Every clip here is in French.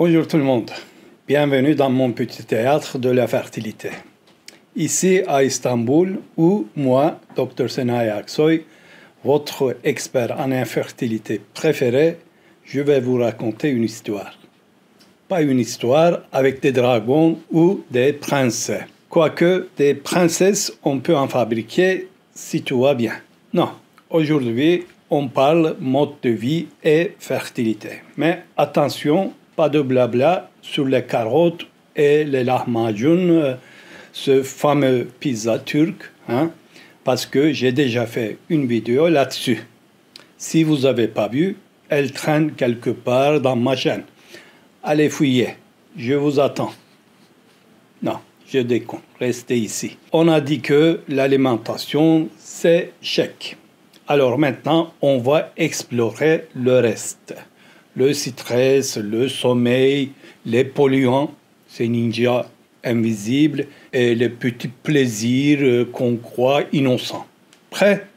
Bonjour tout le monde, bienvenue dans mon petit théâtre de la fertilité. Ici à Istanbul, où moi, Dr Senayi Aksoy, votre expert en infertilité préféré, je vais vous raconter une histoire. Pas une histoire avec des dragons ou des princes. Quoique des princesses, on peut en fabriquer si tout va bien. Non, aujourd'hui, on parle mode de vie et fertilité. Mais attention, pas de blabla sur les carottes et les lahmacun, ce fameux pizza turc, parce que j'ai déjà fait une vidéo là-dessus. Si vous n'avez pas vu, elle traîne quelque part dans ma chaîne. Allez fouiller, je vous attends. Non, je déconne, restez ici. On a dit que l'alimentation, c'est chèque. Alors maintenant, on va explorer le reste. Le stress, le sommeil, les polluants, ces ninjas invisibles et les petits plaisirs qu'on croit innocents. Prêt?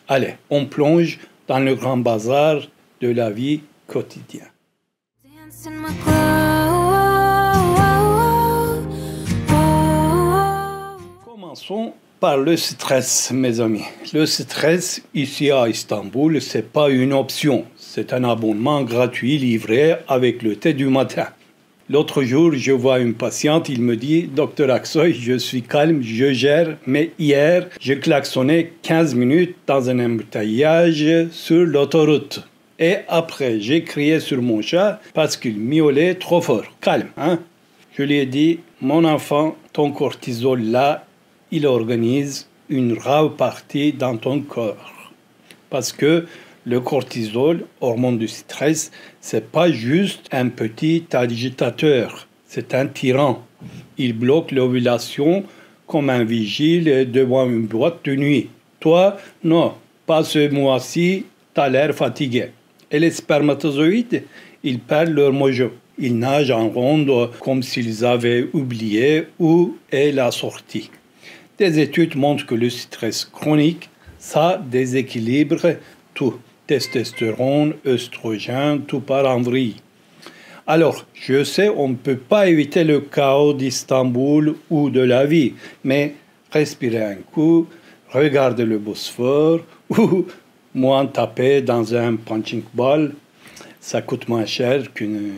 Allez, on plonge dans le grand bazar de la vie quotidienne. Commençons par le stress, mes amis. Le stress, ici à Istanbul, ce n'est pas une option. C'est un abonnement gratuit livré avec le thé du matin. L'autre jour, je vois une patiente, il me dit « Docteur Aksoy, je suis calme, je gère, mais hier, je klaxonnais 15 minutes dans un embouteillage sur l'autoroute. Et après, j'ai crié sur mon chat parce qu'il miaulait trop fort. Calme, hein ?» Je lui ai dit « Mon enfant, ton cortisol là, il organise une rare partie dans ton corps. Parce que le cortisol, hormone du stress, c'est pas juste un petit agitateur, c'est un tyran. Il bloque l'ovulation comme un vigile devant une boîte de nuit. Toi, non, pas ce mois-ci, t'as l'air fatigué. Et les spermatozoïdes, ils perdent leur mojo. Ils nagent en ronde comme s'ils avaient oublié où est la sortie. Des études montrent que le stress chronique, ça déséquilibre tout. Testostérone, œstrogène, tout part en vrille. Alors, je sais, on ne peut pas éviter le chaos d'Istanbul ou de la vie, mais respirez un coup, regardez le Bosphore ou moins taper dans un punching ball, ça coûte moins cher qu'une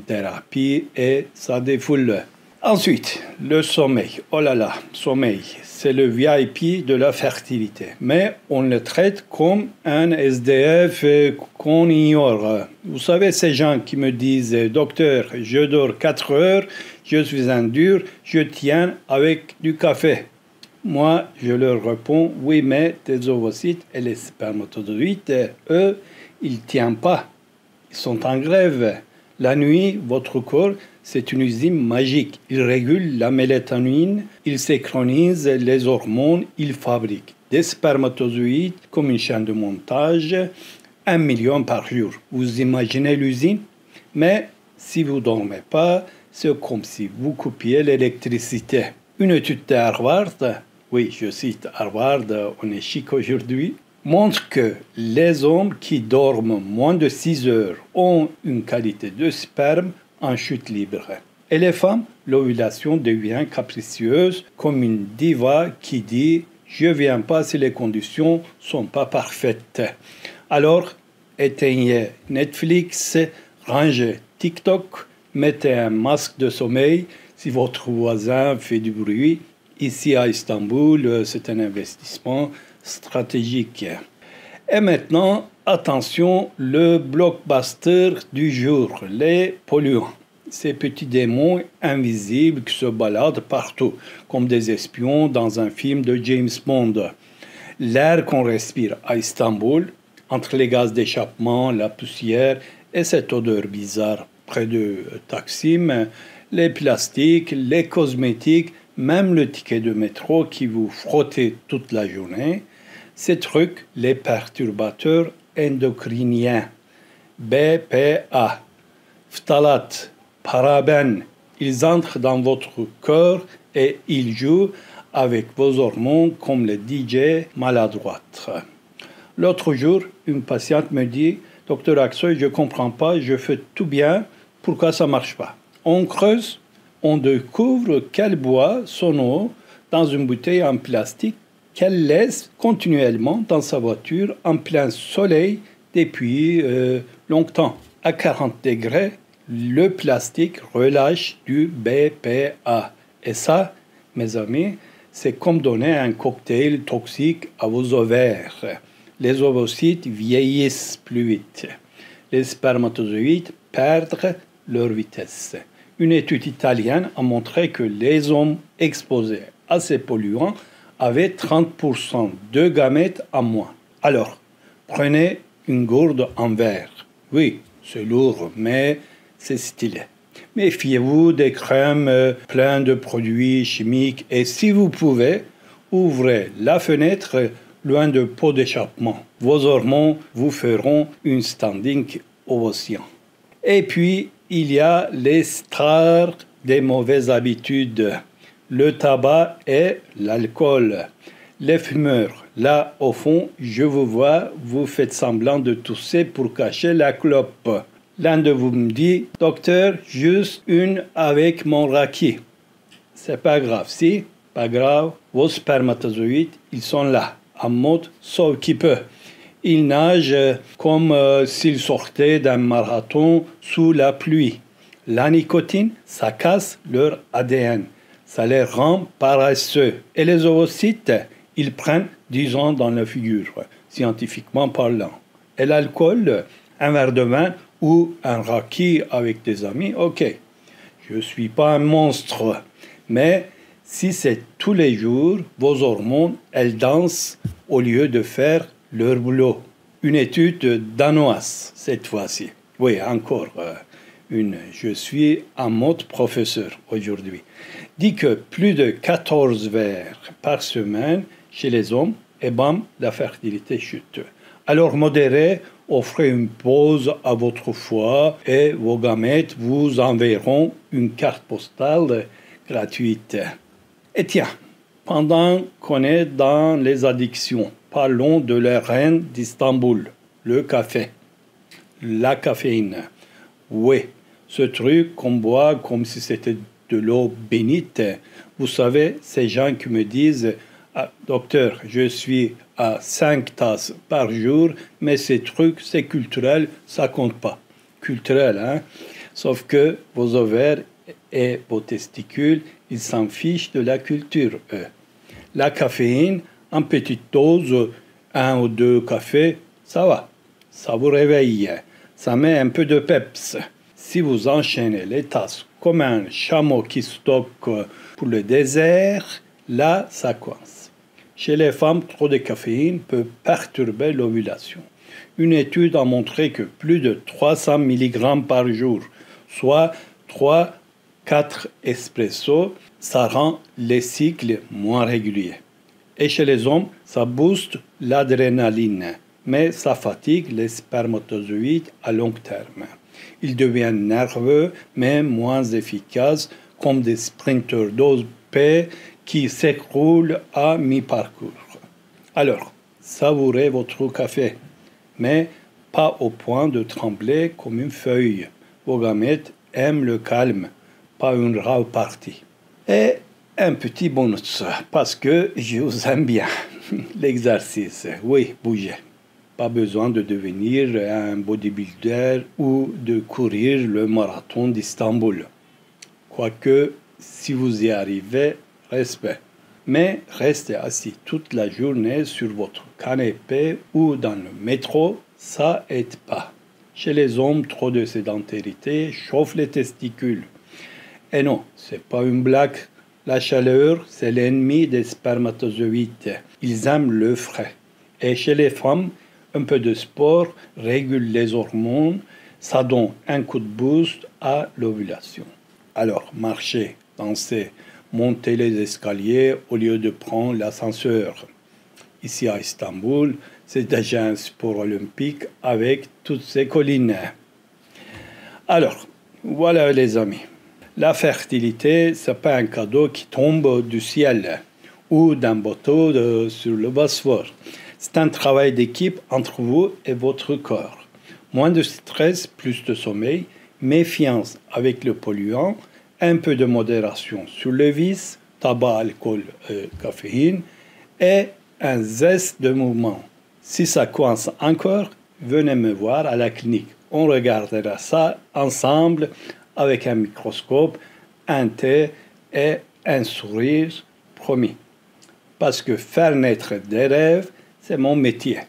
thérapie et ça défoule. Ensuite, le sommeil. Oh là là, sommeil, c'est le VIP de la fertilité. Mais on le traite comme un SDF qu'on ignore. Vous savez, ces gens qui me disent « Docteur, je dors 4 heures, je suis un dur, je tiens avec du café. » Moi, je leur réponds « Oui, mais tes ovocytes et les spermatozoïdes, eux, ils ne tiennent pas. Ils sont en grève. La nuit, votre corps, c'est une usine magique. Il régule la mélatonine, il synchronise les hormones, il fabrique des spermatozoïdes comme une chaîne de montage, 1 million par jour. Vous imaginez l'usine? Mais si vous ne dormez pas, c'est comme si vous coupiez l'électricité. Une étude de Harvard, oui, je cite Harvard, on est chic aujourd'hui, montre que les hommes qui dorment moins de 6 heures ont une qualité de sperme en chute libre. Et les femmes, l'ovulation devient capricieuse comme une diva qui dit « Je ne viens pas si les conditions ne sont pas parfaites ». Alors, éteignez Netflix, rangez TikTok, mettez un masque de sommeil si votre voisin fait du bruit. Ici à Istanbul, c'est un investissement stratégique. Et maintenant, attention, le blockbuster du jour, les polluants. Ces petits démons invisibles qui se baladent partout, comme des espions dans un film de James Bond. L'air qu'on respire à Istanbul, entre les gaz d'échappement, la poussière et cette odeur bizarre près de Taksim, les plastiques, les cosmétiques, même le ticket de métro qui vous frottait toute la journée, ces trucs, les perturbateurs endocriniens, BPA, phtalate, parabènes, ils entrent dans votre corps et ils jouent avec vos hormones comme les DJ maladroites. L'autre jour, une patiente me dit « Docteur Aksoy, je ne comprends pas, je fais tout bien, Pourquoi ça ne marche pas? On creuse, on découvre qu'elle boit son eau dans une bouteille en plastique qu'elle laisse continuellement dans sa voiture en plein soleil depuis longtemps. À 40 degrés, le plastique relâche du BPA. Et ça, mes amis, c'est comme donner un cocktail toxique à vos ovaires. Les ovocytes vieillissent plus vite. Les spermatozoïdes perdent leur vitesse. Une étude italienne a montré que les hommes exposés à ces polluants avaient 30% de gamètes en moins. Alors, prenez une gourde en verre. Oui, c'est lourd, mais c'est stylé. Méfiez-vous des crèmes pleines de produits chimiques et si vous pouvez, ouvrez la fenêtre loin de pots d'échappement. Vos hormones vous feront une standing ovation. Et puis, il y a les stars des mauvaises habitudes. Le tabac et l'alcool. Les fumeurs, là au fond, je vous vois, vous faites semblant de tousser pour cacher la clope. L'un de vous me dit, docteur, juste une avec mon raki. C'est pas grave, si, pas grave, vos spermatozoïdes, ils sont là, en mode sauve qui peut. Ils nagent comme s'ils sortaient d'un marathon sous la pluie. La nicotine, ça casse leur ADN. Ça les rend paresseux. Et les ovocytes, ils prennent 10 ans dans la figure, scientifiquement parlant. Et l'alcool, un verre de vin ou un raki avec des amis, ok. Je ne suis pas un monstre. Mais si c'est tous les jours, vos hormones, elles dansent au lieu de faire leur boulot. Une étude danoise, cette fois-ci. Oui, encore une. Je suis en mode professeur aujourd'hui. Dit que plus de 14 verres par semaine chez les hommes, et bam, la fertilité chute. Alors modérez, offrez une pause à votre foie et vos gamètes vous enverront une carte postale gratuite. Et tiens, pendant qu'on est dans les addictions, parlons de la reine d'Istanbul, le café, la caféine. Oui, ce truc qu'on boit comme si c'était de l'eau bénite. Vous savez, ces gens qui me disent ah, docteur, je suis à 5 tasses par jour, mais ces trucs, c'est culturel, ça compte pas. Culturel, hein? Sauf que vos ovaires et vos testicules, ils s'en fichent de la culture, eux. La caféine, en petite dose, 1 ou 2 cafés, ça va. Ça vous réveille. Ça met un peu de peps. Si vous enchaînez les tasses comme un chameau qui stocke pour le désert, là, ça coince. Chez les femmes, trop de caféine peut perturber l'ovulation. Une étude a montré que plus de 300 mg par jour, soit 3-4 espressos, ça rend les cycles moins réguliers. Et chez les hommes, ça booste l'adrénaline, mais ça fatigue les spermatozoïdes à long terme. Ils deviennent nerveux, mais moins efficaces, comme des sprinteurs d'OP qui s'écroulent à mi-parcours. Alors, savourez votre café, mais pas au point de trembler comme une feuille. Vos gamètes aiment le calme, pas une rave party. Et un petit bonus, parce que je vous aime bien. L'exercice, oui, bougez. Pas besoin de devenir un bodybuilder ou de courir le marathon d'Istanbul. Quoique, si vous y arrivez, respect. Mais rester assis toute la journée sur votre canapé ou dans le métro, ça aide pas. Chez les hommes, trop de sédentarité chauffe les testicules. Et non, c'est pas une blague. La chaleur, c'est l'ennemi des spermatozoïdes. Ils aiment le frais. Et chez les femmes, un peu de sport régule les hormones, ça donne un coup de boost à l'ovulation. Alors, marchez, dansez, montez les escaliers au lieu de prendre l'ascenseur. Ici à Istanbul, c'est déjà un sport olympique avec toutes ces collines. Alors, voilà les amis. La fertilité, ce n'est pas un cadeau qui tombe du ciel ou d'un bateau sur le Bosphore. C'est un travail d'équipe entre vous et votre corps. Moins de stress, plus de sommeil, méfiance avec le polluant, un peu de modération sur le vice, tabac, alcool, caféine, et un zeste de mouvement. Si ça coince encore, venez me voir à la clinique. On regardera ça ensemble avec un microscope, un thé et un sourire, promis. Parce que faire naître des rêves, c'est mon métier.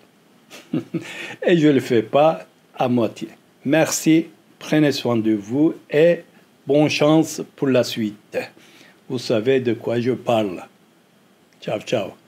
Et je ne le fais pas à moitié. Merci, prenez soin de vous et bonne chance pour la suite. Vous savez de quoi je parle. Ciao, ciao.